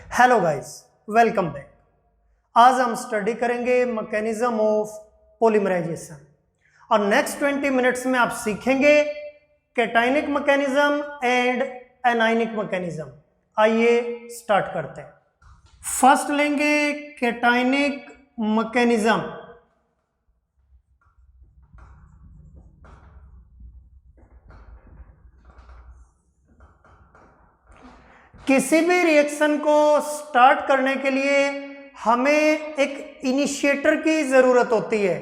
Hello guys, welcome back. आज हम study करेंगे मैकेनिज्म ऑफ पॉलीमराइजेशन और नेक्स्ट 20 मिनट्स में आप सीखेंगे cationic mechanism and anionic mechanism. आइए स्टार्ट करते हैं। फर्स्ट लेंगे कैटायनिक मैकेनिज्म। किसी भी रिएक्शन को स्टार्ट करने के लिए हमें एक इनिशिएटर की जरूरत होती है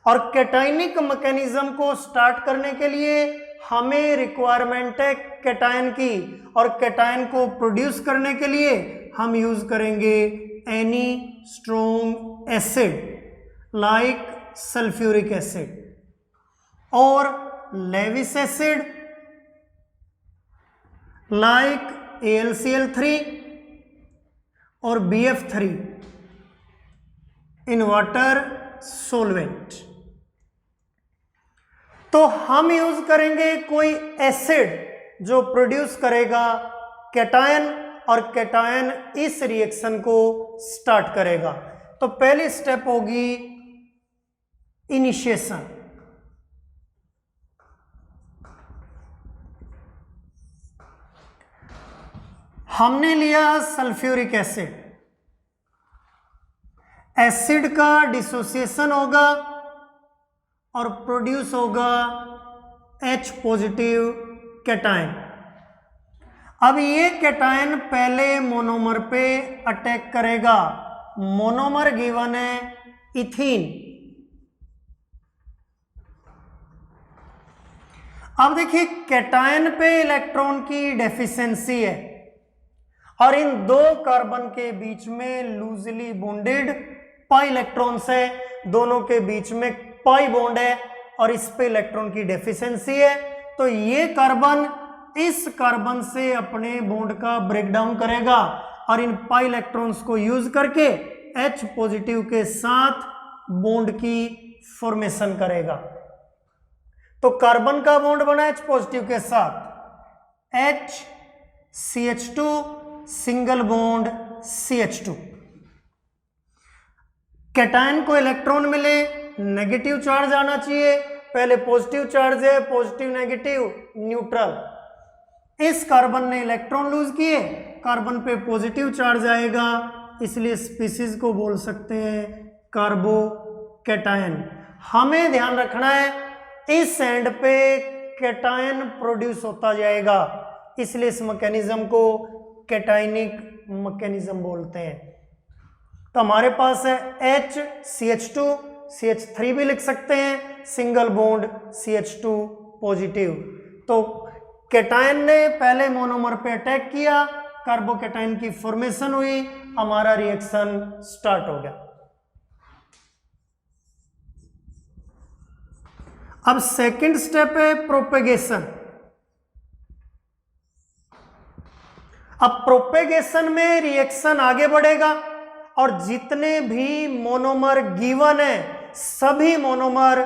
और कैटायनिक मैकेनिज्म को स्टार्ट करने के लिए हमें रिक्वायरमेंट है कैटायन की, और कैटायन को प्रोड्यूस करने के लिए हम यूज करेंगे any strong acid like sulphuric acid और लेविस एसिड लाइक AlCl3 और BF3 इन वाटर सोलवेंट। तो हम यूज करेंगे कोई एसिड जो प्रोड्यूस करेगा कैटायन और कैटायन इस रिएक्शन को स्टार्ट करेगा। तो पहली स्टेप होगी इनिशिएशन। हमने लिया सल्फ्यूरिक एसिड। एसिड का डिसोसिएशन होगा और प्रोड्यूस होगा H पॉजिटिव कैटायन। अब ये कैटायन पहले मोनोमर पे अटैक करेगा। मोनोमर गिवन है इथीन। अब देखिए कैटायन पे इलेक्ट्रॉन की डेफिशिएंसी है और इन दो कार्बन के बीच में लूजली बॉन्डेड पाई इलेक्ट्रॉन्स है। दोनों के बीच में पाई बॉन्ड है और इस पे इलेक्ट्रॉन की डेफिशिएंसी है। तो ये कार्बन इस कार्बन से अपने बॉन्ड का ब्रेकडाउन करेगा और इन पाई इलेक्ट्रॉन्स को यूज करके H पॉजिटिव के साथ बॉन्ड की फॉर्मेशन करेगा। तो कार्बन का बॉन्ड बना H पॉजिटिव के साथ HCH2 single bond CH2। Cation को इलेक्ट्रॉन मिले, नेगेटिव चार्ज आना चाहिए। पहले पॉजिटिव चार्ज है, पॉजिटिव नेगेटिव न्यूट्रल। इस कार्बन ने इलेक्ट्रॉन लूज किए, कार्बन पे पॉजिटिव चार्ज आएगा, इसलिए स्पीसीज को बोल सकते हैं कार्बो कैटायन। हमें ध्यान रखना है इस एंड पे कैटायन प्रोड्यूस होता जाएगा, इसलिए इस मैकेनिज्म को कैटायनिक मैकेनिज्म बोलते हैं। तो हमारे पास है HCH2 CH3 भी लिख सकते हैं, सिंगल बॉन्ड CH2 पॉजिटिव। तो कैटायन ने पहले मोनोमर पे अटैक किया, कार्बोकैटायन की फॉर्मेशन हुई, हमारा रिएक्शन स्टार्ट हो गया। अब सेकंड स्टेप है प्रोपेगेशन। अब प्रोपेगेशन में रिएक्शन आगे बढ़ेगा और जितने भी मोनोमर गिवन है सभी मोनोमर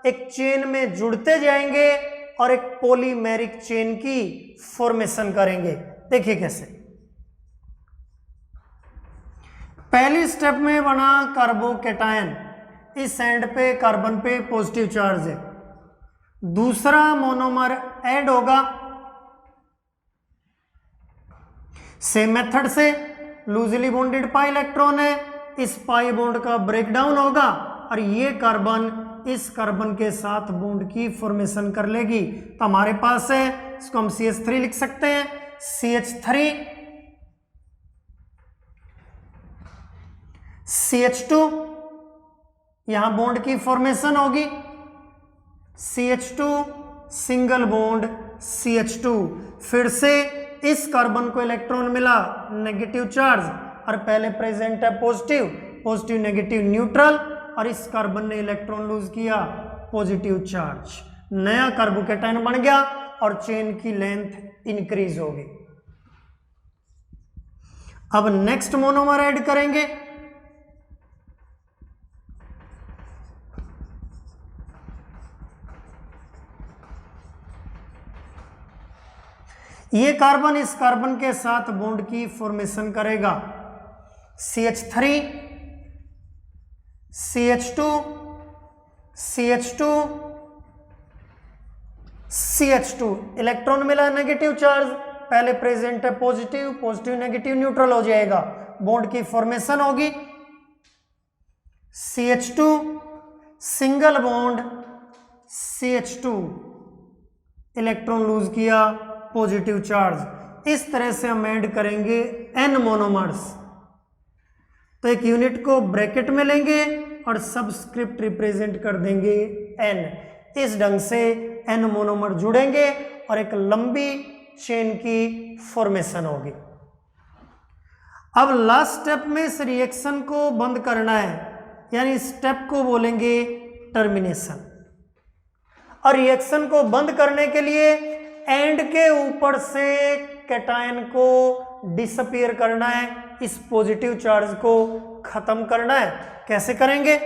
एक चेन में जुड़ते जाएंगे और एक पॉलीमेरिक चेन की फॉर्मेशन करेंगे। देखिए कैसे। पहली स्टेप में बना कार्बोकैटायन, इस एंड पे कार्बन पे पॉजिटिव चार्ज है। दूसरा मोनोमर ऐड होगा, सेम मेथड से लूजली बॉन्डेड पाई इलेक्ट्रॉन है, इस पाई बॉन्ड का ब्रेकडाउन होगा और ये कार्बन इस कार्बन के साथ बॉन्ड की फॉर्मेशन कर लेगी। तो हमारे पास है, इसको हम CH3 लिख सकते हैं, CH3 CH2, यहां बॉन्ड की फॉर्मेशन होगी, CH2 सिंगल बॉन्ड CH2। फिर से इस कार्बन को इलेक्ट्रॉन मिला, नेगेटिव चार्ज, और पहले प्रेजेंट है पॉजिटिव, पॉजिटिव नेगेटिव न्यूट्रल, और इस कार्बन ने इलेक्ट्रॉन लूज किया, पॉजिटिव चार्ज। नया कार्बोकैटायन बन गया और चेन की लेंथ इंक्रीज होगी। अब नेक्स्ट मोनोमर ऐड करेंगे। ये कार्बन इस कार्बन के साथ बॉन्ड की फॉर्मेशन करेगा CH3 CH2 CH2 CH2 electron मिला नेगेटिव चार्ज, पहले प्रेजेंट है पॉजिटिव, पॉजिटिव नेगेटिव न्यूट्रल हो जाएगा, बॉन्ड की फॉर्मेशन होगी। CH2 single bond CH2 electron lose किया, पॉजिटिव चार्ज। इस तरह से हम ऐड करेंगे n मोनोमर्स। तो एक यूनिट को ब्रैकेट में लेंगे और सबस्क्रिप्ट रिप्रेजेंट कर देंगे n। इस ढंग से n मोनोमर जुड़ेंगे और एक लंबी चेन की फॉर्मेशन होगी। अब लास्ट स्टेप में इस रिएक्शन को बंद करना है, यानी स्टेप को बोलेंगे टर्मिनेशन। और रिएक्शन को बंद करने के लिए एंड के ऊपर से कैटायन को डिसअपीयर करना है, इस पॉजिटिव चार्ज को खत्म करना है। कैसे करेंगे?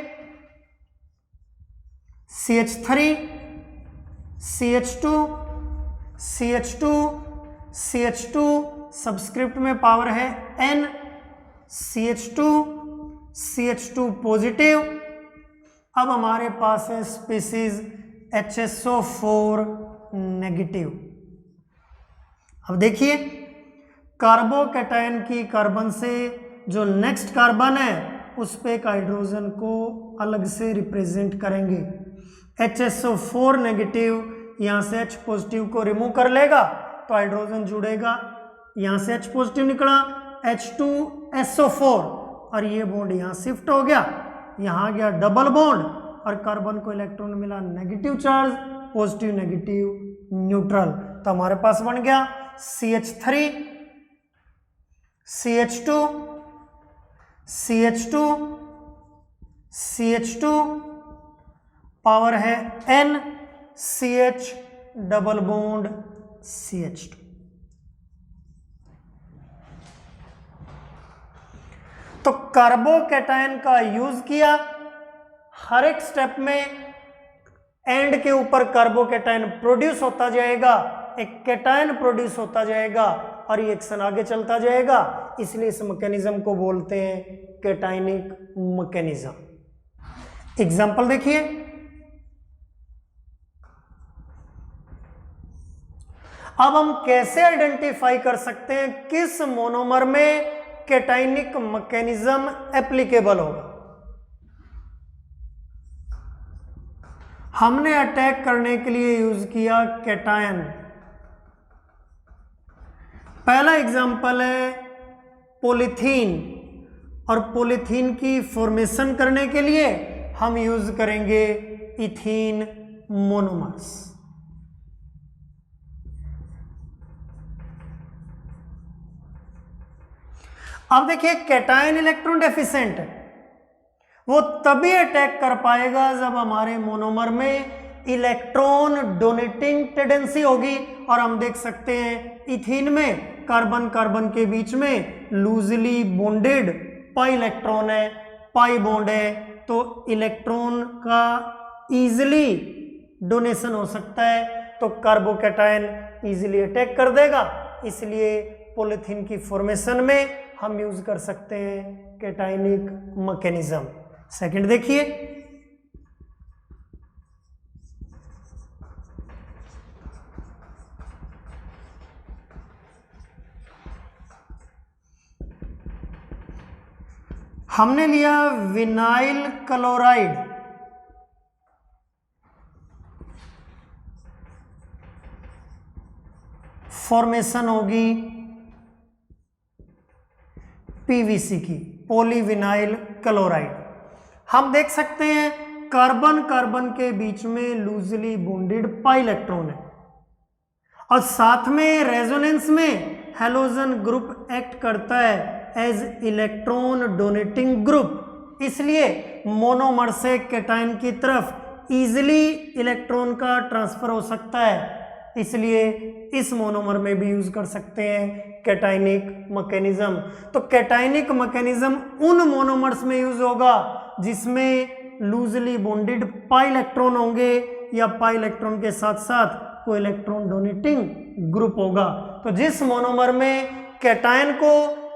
CH3 CH2 CH2 CH2 subscript में पावर है n, CH2 CH2 पॉजिटिव। अब हमारे पास है स्पीसीज HSO4 नेगेटिव। अब देखिए कार्बोकैटायन की कार्बन से जो नेक्स्ट कार्बन है उस पे एक हाइड्रोजन को अलग से रिप्रेजेंट करेंगे। HSO4 नेगेटिव यहाँ से H पॉजिटिव को रिमूव कर लेगा तो हाइड्रोजन जुड़ेगा, यहाँ से H पॉजिटिव निकला H2SO4 और ये बॉन्ड यहाँ शिफ्ट हो गया, यहाँ गया डबल बॉन्ड और कार्बन को इलेक्ट्रॉन मिला negative charge, positive negative neutral. तो हमारे पास बन गया CH3 CH2 CH2 CH2 power है n, CH double bond CH2। तो कार्बोकैटायन का यूज किया, हर एक स्टेप में एंड के ऊपर कार्बोकैटायन प्रोड्यूस होता जाएगा, एक कैटायन प्रोड्यूस होता जाएगा और रिएक्शन आगे चलता जाएगा। इसलिए इस मैकेनिज्म को बोलते हैं कैटायनिक मैकेनिज्म। एग्जांपल देखिए, अब हम कैसे आइडेंटिफाई कर सकते हैं किस मोनोमर में कैटायनिक मैकेनिज्म एप्लीकेबल होगा। हमने अटैक करने के लिए यूज किया कैटायन। पहला एग्जांपल है पॉलीथीन, और पॉलीथीन की फॉर्मेशन करने के लिए हम यूज करेंगे इथीन मोनोमर्स। अब देखिए कैटायन इलेक्ट्रॉन डेफिशिएंट है, वो तभी अटैक कर पाएगा जब हमारे मोनोमर में इलेक्ट्रॉन डोनेटिंग टेंडेंसी होगी। और हम देख सकते हैं इथीन में कार्बन कार्बन के बीच में लूजली बॉन्डेड पाई इलेक्ट्रॉन है, पाई बॉन्ड है, तो इलेक्ट्रॉन का इजीली डोनेशन हो सकता है, तो कार्बोकैटायन इजीली अटैक कर देगा। इसलिए पॉलीथीन की फॉर्मेशन में हम यूज कर सकते हैं कैटायनिक मैकेनिज्म। सेकंड देखिए, हमने लिया विनाइल क्लोराइड, फॉर्मेशन होगी पीवीसी की, पॉलीविनाइल क्लोराइड। हम देख सकते हैं कार्बन कार्बन के बीच में लूजली बॉन्डेड पाई इलेक्ट्रॉन है और साथ में रेजोनेंस में हैलोजन ग्रुप एक्ट करता है एज इलेक्ट्रॉन डोनेटिंग ग्रुप। इसलिए मोनोमर से कैटायन की तरफ इजीली इलेक्ट्रॉन का ट्रांसफर हो सकता है, इसलिए इस मोनोमर में भी यूज कर सकते हैं कैटायनिक मैकेनिज्म। तो कैटायनिक मैकेनिज्म उन मोनोमर्स में यूज होगा जिसमें लूजली बॉन्डेड पाई इलेक्ट्रॉन होंगे या पाई इलेक्ट्रॉन के साथ साथ कोई इलेक्ट्रॉन डोनेटिंग ग्रुप होगा। तो जिस मोनोमर में कैटायन को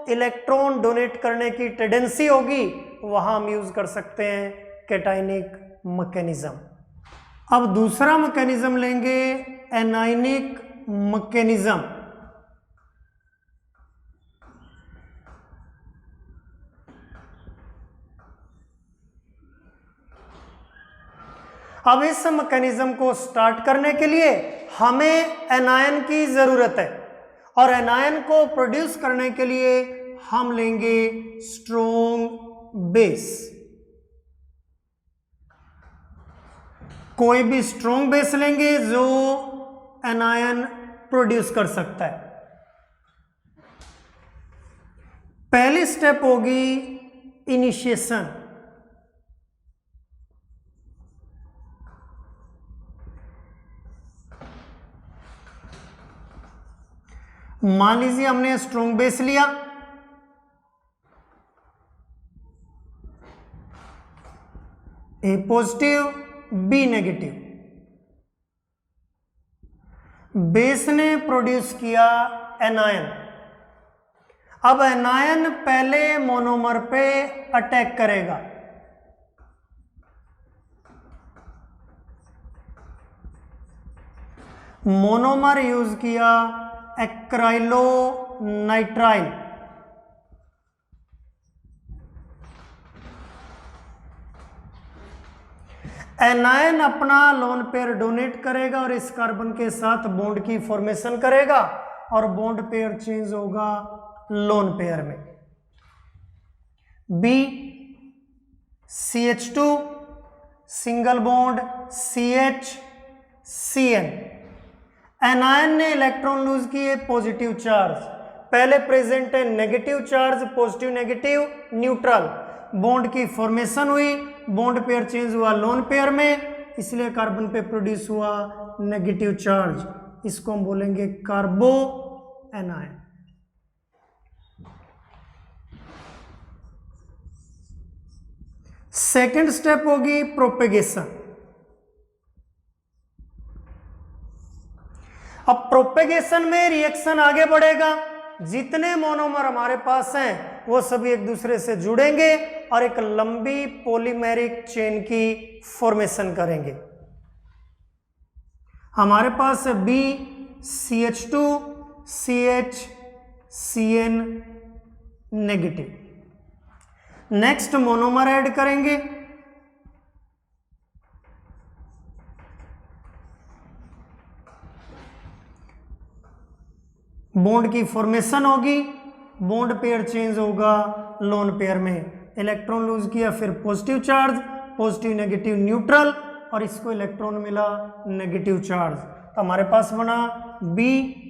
इलेक्ट्रॉन डोनेट करने की टेंडेंसी होगी वहां हम यूज कर सकते हैं कैटायनिक मैकेनिज्म। अब दूसरा मैकेनिज्म लेंगे एनायनिक मैकेनिज्म। अब इस मैकेनिज्म को स्टार्ट करने के लिए हमें एनायन की जरूरत है और एनायन को प्रोड्यूस करने के लिए हम लेंगे स्ट्रॉन्ग बेस। कोई भी स्ट्रॉन्ग बेस लेंगे जो एनायन प्रोड्यूस कर सकता है। पहली स्टेप होगी इनिशिएशन। मान लीजिए हमने स्ट्रॉन्ग बेस लिया, ए पॉजिटिव बी नेगेटिव, बेस ने प्रोड्यूस किया एनायन। अब एनायन पहले मोनोमर पे अटैक करेगा, मोनोमर यूज किया एक्राइलो नाइट्राइल। एनायन अपना लोन पेयर डोनेट करेगा और इस कार्बन के साथ बॉन्ड की फॉर्मेशन करेगा और बॉन्ड पेयर चेंज होगा लोन पेयर में। B CH2 single bond CH CN। Anion ने इलेक्ट्रॉन लूज किए पॉजिटिव चार्ज, पहले प्रेजेंट है negative charge, positive negative neutral, bond की फॉर्मेशन हुई, बॉन्ड पेयर चेंज हुआ लोन पेयर में, इसलिए कार्बन पे प्रोड्यूस हुआ नेगेटिव चार्ज, इसको हम बोलेंगे कार्बो एनायन। सेकेंड स्टेप होगी प्रोपेगेशन। अब प्रोपेगेशन में रिएक्शन आगे बढ़ेगा, जितने मोनोमर हमारे पास हैं वो सभी एक दूसरे से जुड़ेंगे और एक लंबी पॉलीमेरिक चेन की फॉर्मेशन करेंगे। हमारे पास है B CH2 CH CN negative. Next monomer add करेंगे, बॉन्ड की फॉर्मेशन होगी, बॉन्ड पेयर चेंज होगा लोन पेयर में, इलेक्ट्रॉन लूज किया, फिर positive charge, positive negative neutral और इसको इलेक्ट्रॉन मिला नेगेटिव चार्ज। तो हमारे पास बना बी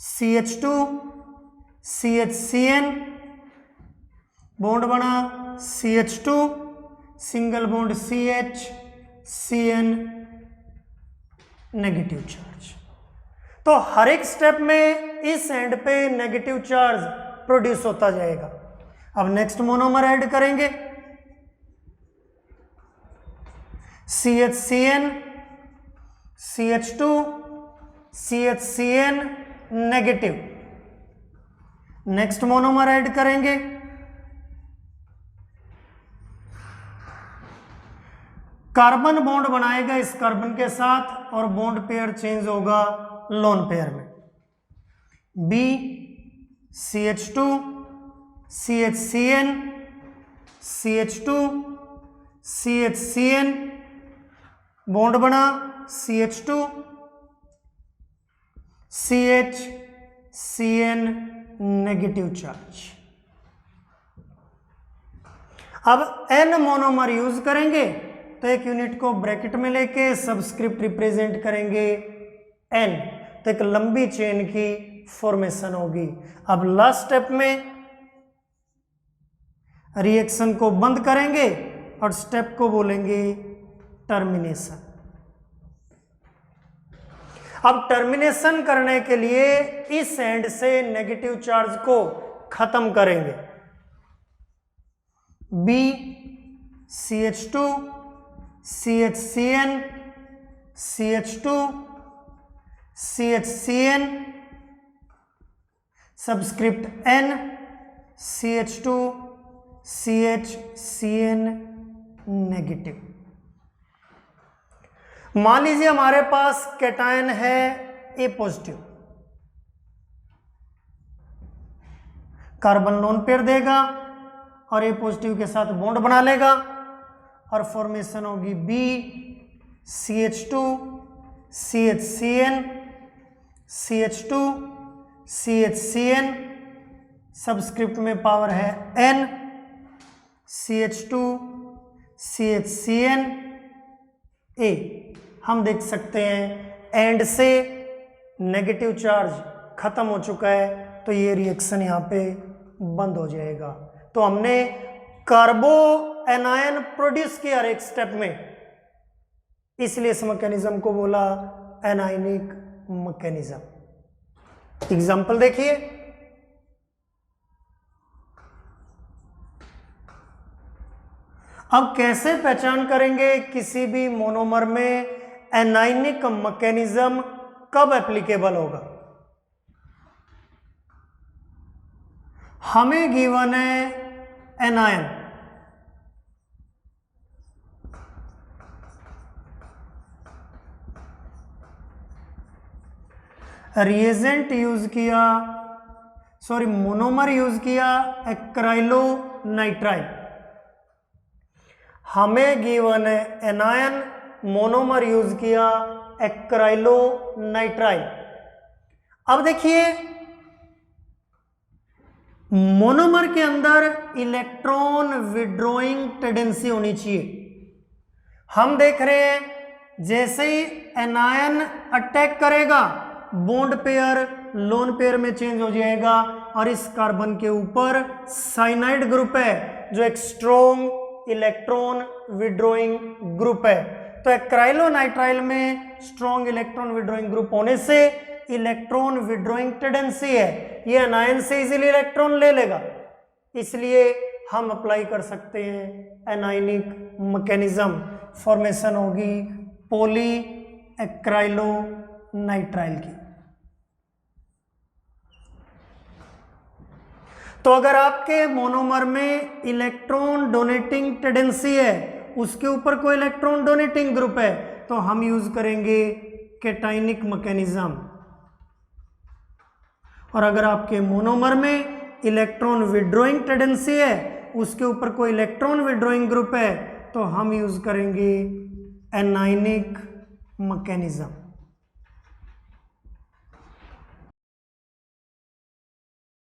CH2 CHCN, बॉन्ड बना CH2 single bond CH CN negative charge. तो हर एक स्टेप में इस एंड पे नेगेटिव चार्ज प्रोड्यूस होता जाएगा। अब नेक्स्ट मोनोमर ऐड करेंगे, CHCN CH2 CHCN negative. Next monomer add करेंगे, कार्बन बॉन्ड बनाएगा इस कार्बन के साथ और बॉन्ड पेयर चेंज होगा लोन पेयर में। B CH2 CHCN CH2 CHCN, bond बना CH2 CHCN नेगेटिव चार्ज। अब N मोनोमर यूज करेंगे तो एक यूनिट को ब्रैकेट में लेके सबस्क्रिप्ट रिप्रेजेंट करेंगे N, तो एक लंबी चेन की फॉर्मेशन होगी। अब लास्ट स्टेप में रिएक्शन को बंद करेंगे और स्टेप को बोलेंगे टर्मिनेशन। अब टर्मिनेशन करने के लिए इस एंड से नेगेटिव चार्ज को खत्म करेंगे। B CH2 CHCN CH2 CHCN subscript N CH2 CH negative. मान लीजिए हमारे पास कैटायन है A positive, carbon lone pair देगा और ए पॉजिटिव के साथ बॉन्ड बना लेगा और फॉर्मेशन होगी B CH2 CHCN CH2 CHCN, subscript में पावर है N CH2 CHCN A। हम देख सकते हैं एंड से नेगेटिव चार्ज खत्म हो चुका है, तो ये रिएक्शन यहाँ पे बंद हो जाएगा। तो हमने कार्बो एनायन प्रोड्यूस किया एक स्टेप में, इसलिए इस मैकेनिज्म को बोला एनायनिक मैकेनिज्म। एग्जाम्पल देखिए, अब कैसे पहचान करेंगे किसी भी मोनोमर में एनायनिक मैकेनिज्म कब एप्लीकेबल होगा। हमें गिवन है एनायन, रिएजेंट यूज किया, सॉरी मोनोमर यूज किया एक्राइलो नाइट्राइल। हमें गिवन है एनायन, मोनोमर यूज किया एक्राइलो नाइट्राइल। अब देखिए मोनोमर के अंदर इलेक्ट्रॉन विड्रॉइंग टेंडेंसी होनी चाहिए। हम देख रहे हैं जैसे ही एनायन अटैक करेगा बॉन्ड पेयर लोन पेयर में चेंज हो जाएगा और इस कार्बन के ऊपर साइनाइड ग्रुप है जो एक स्ट्रॉन्ग इलेक्ट्रॉन विड्रॉइंग ग्रुप है। तो एक्राइलोनाइट्राइल में स्ट्रॉन्ग इलेक्ट्रॉन विड्रॉइंग ग्रुप होने से इलेक्ट्रॉन विड्रॉइंग टेंडेंसी है, ये एनायन से इजीली इलेक्ट्रॉन ले लेगा, इसलिए हम अप्लाई कर सकते हैं एनायनिक मैकेनिज्म। फॉर्मेशन होगी पॉली एक्राइलोनाइट्राइल की। तो अगर आपके मोनोमर में इलेक्ट्रॉन डोनेटिंग टेंडेंसी है, उसके ऊपर कोई इलेक्ट्रॉन डोनेटिंग ग्रुप है, तो हम यूज करेंगे कैटायनिक मैकेनिज्म। और अगर आपके मोनोमर में इलेक्ट्रॉन विड्रॉइंग टेंडेंसी है, उसके ऊपर कोई इलेक्ट्रॉन विड्रॉइंग ग्रुप है, तो हम यूज करेंगे एनायनिक मैकेनिज्म।